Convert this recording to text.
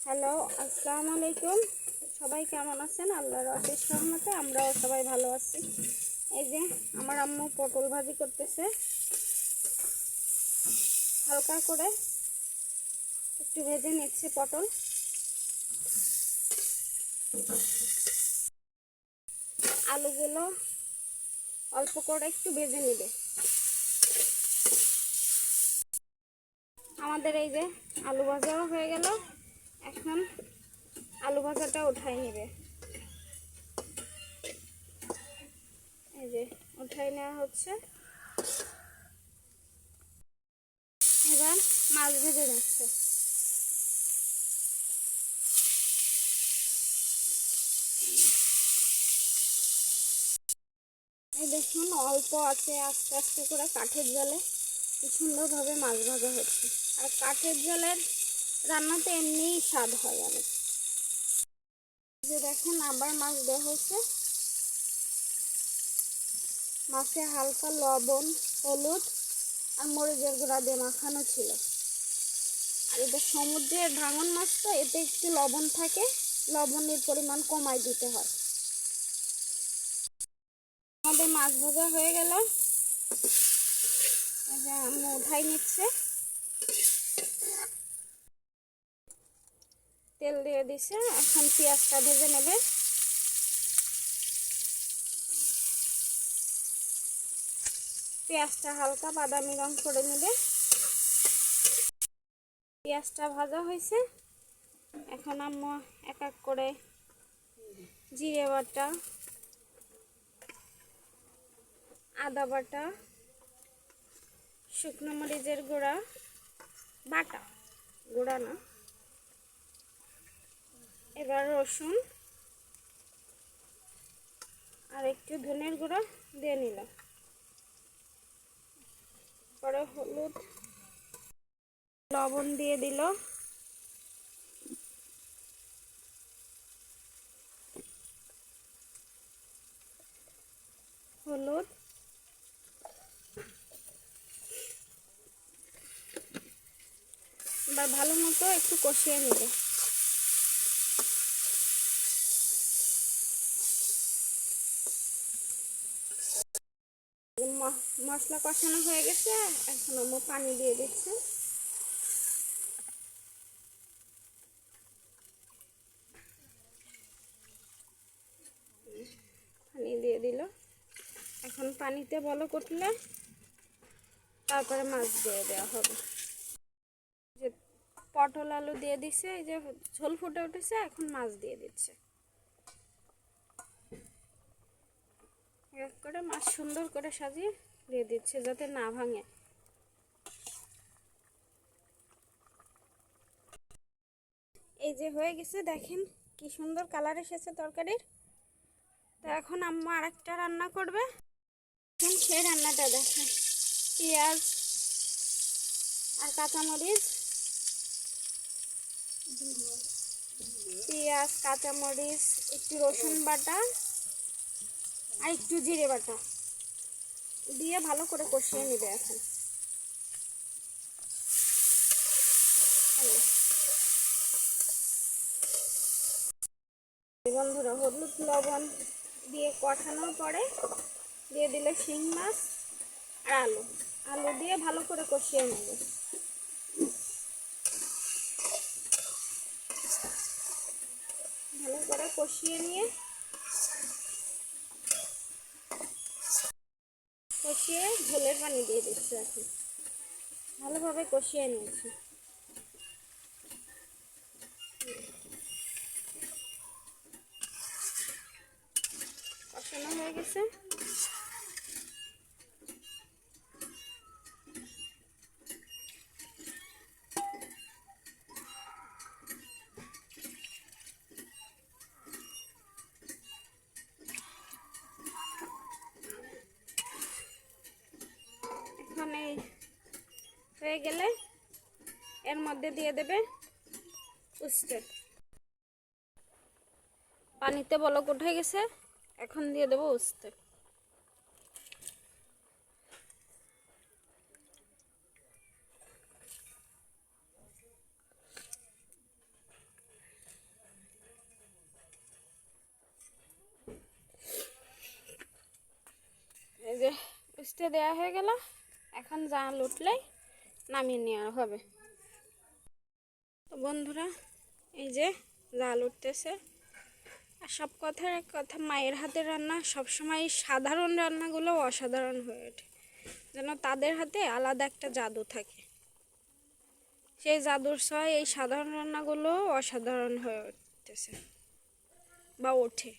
Hello, আসসালামু আলাইকুম। সবাই কেমন আছেন? আল্লাহর অশেষ রহমতে আমরাও সবাই ভালো আছি। এই যে আমার আম্মু পটল ভাজি করতেছে, হালকা করে একটু ভেজে নিচ্ছে পটল। আলুগুলো অল্প করে একটু ভেজে নিবে। আমাদের এই যে আলু ভাজাও হয়ে গেল, এখন আলু ভাজাটা উঠাই নিবে। এই যে উঠাই নেওয়া হচ্ছে। এবার মাছ ভেজে নিচ্ছে। এই দেখুন, অল্প আছে, আস্তে আস্তে করে কাঠের জালে কি সুন্দরভাবে মাছ ভাজা হচ্ছে। আর কাঠের জালের রান্নাতে এমনিই স্বাদ হয় অনেক। যে দেখেন আবার মাছ দেওয়া হয়েছে। মাছে হালকা লবণ, হলুদ আর মরিচের গুঁড়া দিয়ে মাখানো ছিল। আর এটা সমুদ্রের ভাঙন মাছ, তো এতে একটু লবণ থাকে, লবণের পরিমাণ কমাই দিতে হয়। আমাদের মাছ ভাজা হয়ে গেল, আমি উঠাই নিচ্ছে। তেল দিয়ে দিছে, এখন পেঁয়াজটা ভেজে নেবে। পেঁয়াজটা হালকা বাদামি রং করে নেবে। পেঁয়াজটা ভাজা হয়েছে, এখন আম্মু এক এক করে জিরে বাটা, আদা বাটা, শুকনো মরিচের গুঁড়া বাটা, গুঁড়া না, এবার রসুন আর একটু ধনের গুঁড়া দিয়ে নিলাম। পরে হলুদ, লবণ দিয়ে দিল, হলুদ, এবার ভালো মতো একটু কষিয়ে নেবে। মশলা কষানো হয়ে গেছে, এখন আমি পানি দিয়ে দিচ্ছি। পানি দিয়ে দিল। এখন পানিতে বলক উঠলে তারপরে মাছ দিয়ে দেওয়া হবে। যে পটল আলু দিয়ে দিছে, এই যে ঝোল ফুটে উঠেছে, এখন মাছ দিয়ে দিচ্ছে। এক করে মাছ সুন্দর করে সাজিয়ে দিয়ে দিচ্ছে যাতে না ভাঙে। এই যে হয়ে গেছে, দেখেন কি সুন্দর কালার এসেছে তরকারির। তো এখন আম্মা আরেকটা রান্না করবে। সেই রান্নাটা দেখেন, পেঁয়াজ আর কাঁচামরিচ, কাঁচামরিচ, একটু রসুন বাটা আর একটু জিরে বাটা দিয়ে ভালো করে কষিয়ে নেবে। এখন বন্ধুরা, হলুদ লবণ দিয়ে কষানোর পরে দিয়ে দিলে শিং মাছ আর আলু দিয়ে ভালো করে কষিয়ে নেবে। ভালো করে কষিয়ে নিয়ে ঝোলের পানি দিয়ে দিচ্ছি। এখন ভালোভাবে কষিয়ে নিয়েছি। কষানো হয়ে গেছে, এখন এই হয়ে গেলে এর মধ্যে দিয়ে দেবে উস্তে। পানিতে বলক উঠে গেছে, এখন দিয়ে দেবো উস্তে। উঠতে দেয়া হয়ে গেল। এখন জাল উঠলেই নামিয়ে নেওয়া হবে। তো বন্ধুরা, এই যে জাল উঠতেছে। আর সব কথার এক কথা, মায়ের হাতের রান্না সবসময় সাধারণ রান্নাগুলো অসাধারণ হয়ে ওঠে, যেন তাদের হাতে আলাদা একটা জাদু থাকে। সেই জাদুর ছোঁয়ায় এই সাধারণ রান্নাগুলো অসাধারণ হয়ে উঠতেছে বা ওঠে।